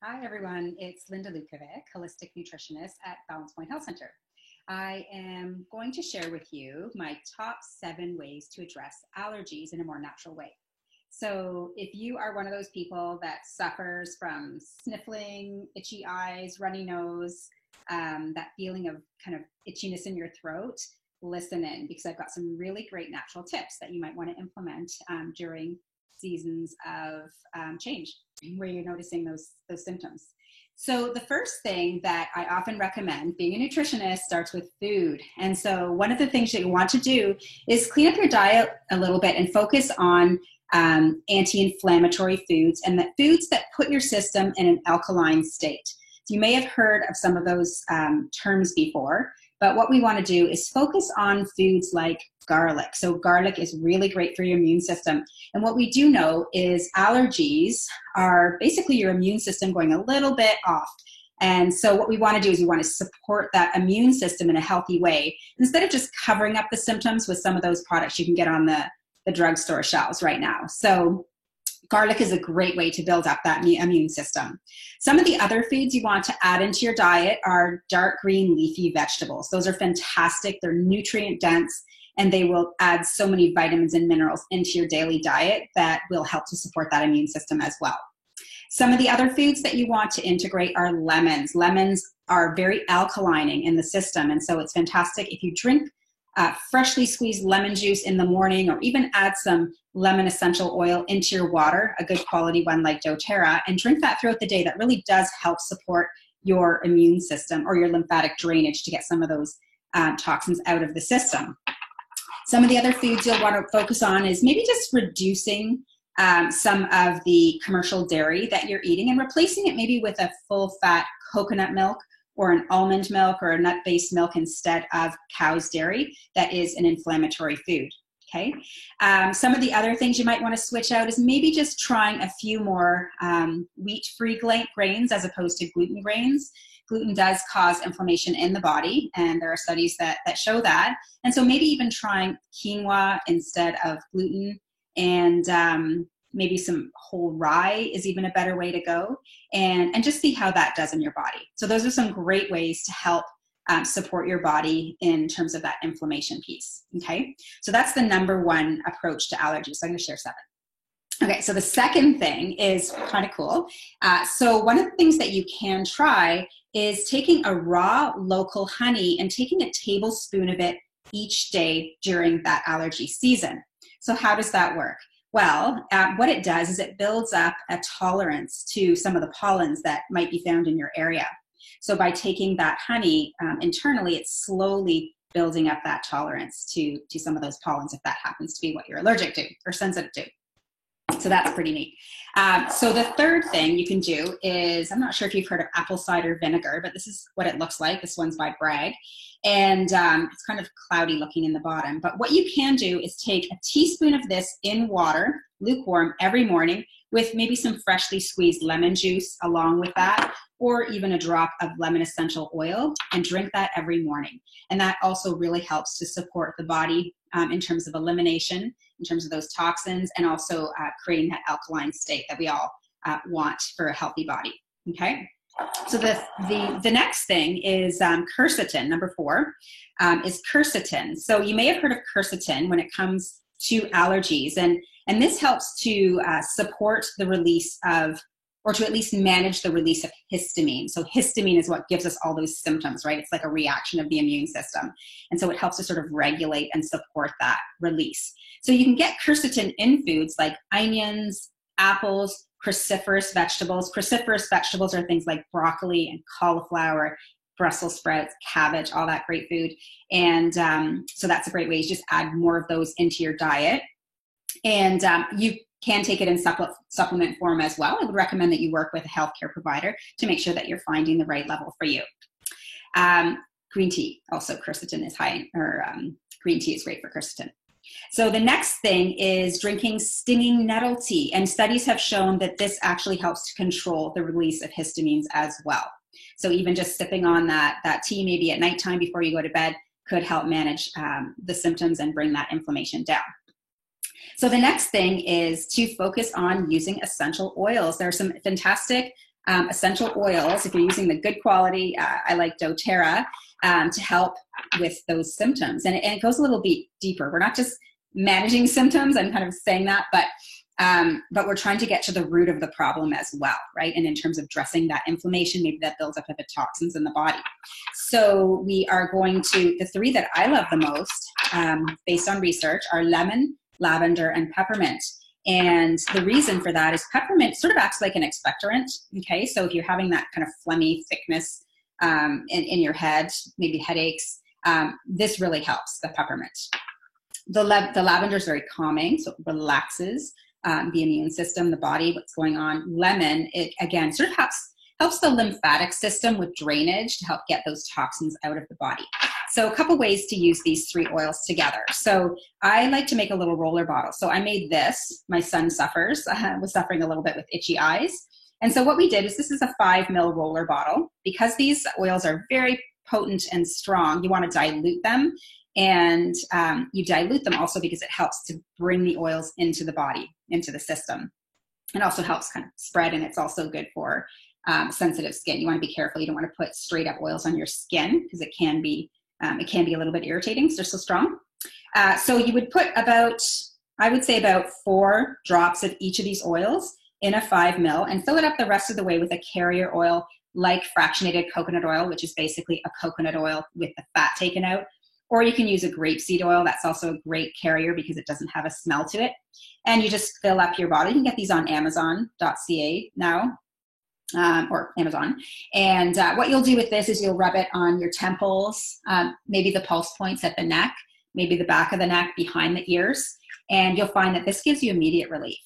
Hi, everyone. It's Linda Lukovic, holistic nutritionist at Balance Point Health Center. I am going to share with you my top 7 ways to address allergies in a more natural way. So if you are one of those people that suffers from sniffling, itchy eyes, runny nose, that feeling of kind of itchiness in your throat, listen in because I've got some really great natural tips that you might want to implement during seasons of change where you're noticing those symptoms. So the first thing that I often recommend, being a nutritionist, starts with food. And so one of the things that you want to do is clean up your diet a little bit and focus on anti-inflammatory foods and the foods that put your system in an alkaline state. So you may have heard of some of those terms before, but what we want to do is focus on foods like garlic. So garlic is really great for your immune system. And what we do know is allergies are basically your immune system going a little bit off. And so what we want to do is we want to support that immune system in a healthy way instead of just covering up the symptoms with some of those products you can get on the drugstore shelves right now. So garlic is a great way to build up that immune system. Some of the other foods you want to add into your diet are dark green leafy vegetables. Those are fantastic. They're nutrient dense and they will add so many vitamins and minerals into your daily diet that will help to support that immune system as well. Some of the other foods that you want to integrate are lemons. Lemons are very alkalining in the system, and so it's fantastic if you drink freshly squeezed lemon juice in the morning, or even add some lemon essential oil into your water, a good quality one like doTERRA, and drink that throughout the day. That really does help support your immune system or your lymphatic drainage to get some of those toxins out of the system. Some of the other foods you'll want to focus on is maybe just reducing some of the commercial dairy that you're eating and replacing it maybe with a full fat coconut milk or an almond milk or a nut-based milk instead of cow's dairy that is an inflammatory food, okay? Some of the other things you might want to switch out is maybe just trying a few more wheat-free grains as opposed to gluten grains. Gluten does cause inflammation in the body, and there are studies that show that. And so maybe even trying quinoa instead of gluten, and maybe some whole rye is even a better way to go, and just see how that does in your body. So those are some great ways to help support your body in terms of that inflammation piece, okay? So that's the number 1 approach to allergies. So I'm gonna share 7. Okay, so the second thing is kind of cool. So one of the things that you can try is taking a raw local honey and taking a tablespoon of it each day during that allergy season. So how does that work? Well, what it does is it builds up a tolerance to some of the pollens that might be found in your area. So by taking that honey internally, it's slowly building up that tolerance to some of those pollens if that happens to be what you're allergic to or sensitive to. So that's pretty neat. So the third thing you can do is, I'm not sure if you've heard of apple cider vinegar, but this is what it looks like. This one's by Bragg. And it's kind of cloudy looking in the bottom. But what you can do is take a teaspoon of this in water, lukewarm, every morning with maybe some freshly squeezed lemon juice along with that, or even a drop of lemon essential oil, and drink that every morning. And that also really helps to support the body in terms of elimination, in terms of those toxins, and also creating that alkaline state that we all want for a healthy body, okay? So the next thing is quercetin. Number 4 is quercetin. So you may have heard of quercetin when it comes to allergies, and this helps to support the release of, or to at least manage the release of histamine. So histamine is what gives us all those symptoms, right? It's like a reaction of the immune system. And so it helps to sort of regulate and support that release. So you can get quercetin in foods like onions, apples, cruciferous vegetables. Cruciferous vegetables are things like broccoli and cauliflower, Brussels sprouts, cabbage, all that great food. And so that's a great way to just add more of those into your diet. And you can take it in supplement form as well. I would recommend that you work with a healthcare provider to make sure that you're finding the right level for you. Green tea, also quercetin is high, or green tea is great for quercetin. So the next thing is drinking stinging nettle tea. And studies have shown that this actually helps to control the release of histamines as well. So even just sipping on that tea maybe at nighttime before you go to bed could help manage the symptoms and bring that inflammation down. So the next thing is to focus on using essential oils. There are some fantastic essential oils, if you're using the good quality, I like doTERRA, to help with those symptoms. And it goes a little bit deeper. We're not just managing symptoms, I'm kind of saying that, but we're trying to get to the root of the problem as well, right? And in terms of addressing that inflammation, maybe that builds up of the toxins in the body. So we are going to, the three that I love the most, based on research, are lemon, lavender, and peppermint. And the reason for that is peppermint sort of acts like an expectorant, okay? So if you're having that kind of phlegmy thickness in your head, maybe headaches, this really helps, the peppermint. The lavender is very calming, so it relaxes the immune system, the body, what's going on. Lemon, it again sort of helps the lymphatic system with drainage to help get those toxins out of the body. So a couple ways to use these three oils together. So I like to make a little roller bottle. So I made this. My son was suffering a little bit with itchy eyes. And so what we did is, this is a 5 ml roller bottle. Because these oils are very potent and strong, you want to dilute them. And you dilute them also because it helps to bring the oils into the body, into the system. It also helps kind of spread, and it's also good for sensitive skin. You want to be careful. You don't want to put straight up oils on your skin because it can be a little bit irritating because they're so strong. So you would put I would say about 4 drops of each of these oils in a 5 ml and fill it up the rest of the way with a carrier oil like fractionated coconut oil, which is basically a coconut oil with the fat taken out. Or you can use a grapeseed oil. That's also a great carrier because it doesn't have a smell to it. And you just fill up your bottle. You can get these on Amazon.ca now, or Amazon. And what you'll do with this is you'll rub it on your temples, maybe the pulse points at the neck, maybe the back of the neck, behind the ears. And you'll find that this gives you immediate relief.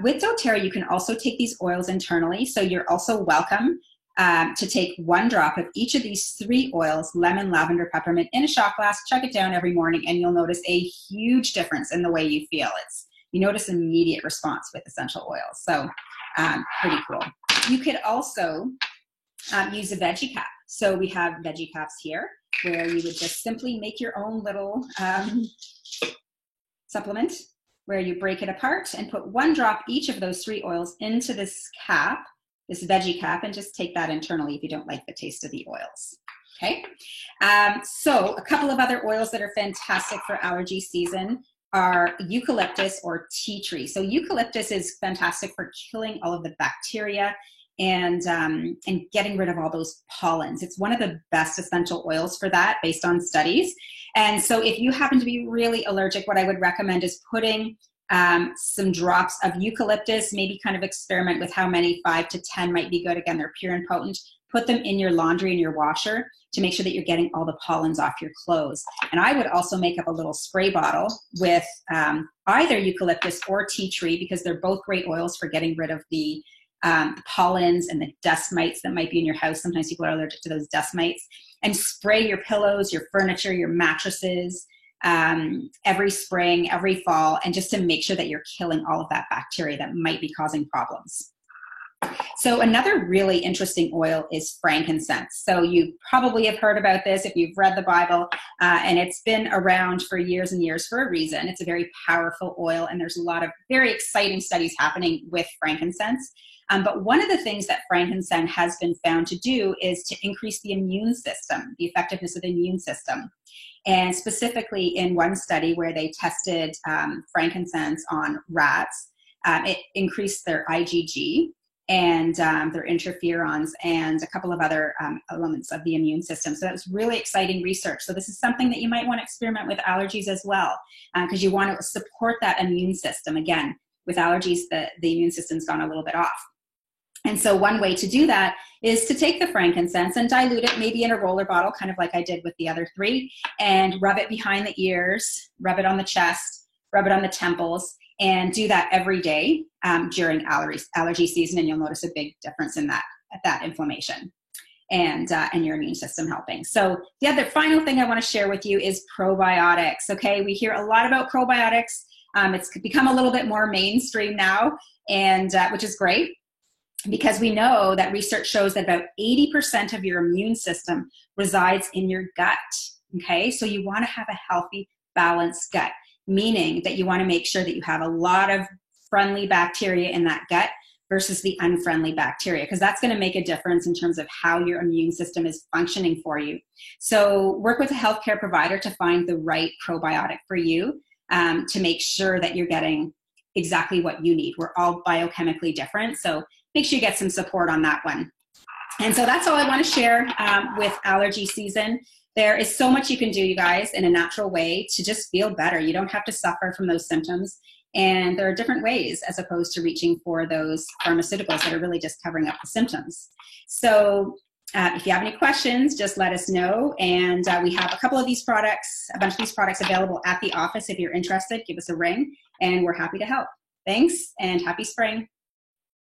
With doTERRA, you can also take these oils internally. So you're also welcome to take 1 drop of each of these 3 oils, lemon, lavender, peppermint, in a shot glass, chug it down every morning, and you'll notice a huge difference in the way you feel. You notice immediate response with essential oils. So pretty cool. You could also use a veggie cap. So we have veggie caps here where you would just simply make your own little supplement where you break it apart and put 1 drop each of those 3 oils into this cap, this veggie cap, and just take that internally if you don't like the taste of the oils. Okay. So a couple of other oils that are fantastic for allergy season are eucalyptus or tea tree. So eucalyptus is fantastic for killing all of the bacteria and getting rid of all those pollens. It's one of the best essential oils for that based on studies. And so if you happen to be really allergic, what I would recommend is putting some drops of eucalyptus, maybe kind of experiment with how many, 5 to 10 might be good. Again, they're pure and potent. Put them in your laundry in your washer to make sure that you're getting all the pollens off your clothes. And I would also make up a little spray bottle with either eucalyptus or tea tree, because they're both great oils for getting rid of the pollens and the dust mites that might be in your house. Sometimes people are allergic to those dust mites. And spray your pillows, your furniture, your mattresses every spring, every fall, and just to make sure that you're killing all of that bacteria that might be causing problems. So another really interesting oil is frankincense. So you probably have heard about this if you've read the Bible, and it's been around for years and years for a reason. It's a very powerful oil, and there's a lot of very exciting studies happening with frankincense. But one of the things that frankincense has been found to do is to increase the immune system, the effectiveness of the immune system. And specifically in one study where they tested frankincense on rats, it increased their IgG and their interferons and a couple of other elements of the immune system. So that was really exciting research. So this is something that you might want to experiment with allergies as well, because you want to support that immune system. Again, with allergies, the immune system's gone a little bit off. And so one way to do that is to take the frankincense and dilute it maybe in a roller bottle, kind of like I did with the other 3, and rub it behind the ears, rub it on the chest, rub it on the temples, and do that every day during allergy season, and you'll notice a big difference in that inflammation and your immune system helping. So the other final thing I want to share with you is probiotics. Okay, we hear a lot about probiotics. It's become a little bit more mainstream now, and which is great, because we know that research shows that about 80% of your immune system resides in your gut. Okay, so you want to have a healthy, balanced gut, meaning that you want to make sure that you have a lot of friendly bacteria in that gut versus the unfriendly bacteria, because that's going to make a difference in terms of how your immune system is functioning for you. So work with a healthcare provider to find the right probiotic for you, to make sure that you're getting exactly what you need. We're all biochemically different, so make sure you get some support on that one. And so that's all I want to share with allergy season. There is so much you can do, you guys, in a natural way to just feel better. You don't have to suffer from those symptoms. And there are different ways as opposed to reaching for those pharmaceuticals that are really just covering up the symptoms. So if you have any questions, just let us know. And we have a couple of these products, a bunch of these products available at the office. If you're interested, give us a ring and we're happy to help. Thanks and happy spring.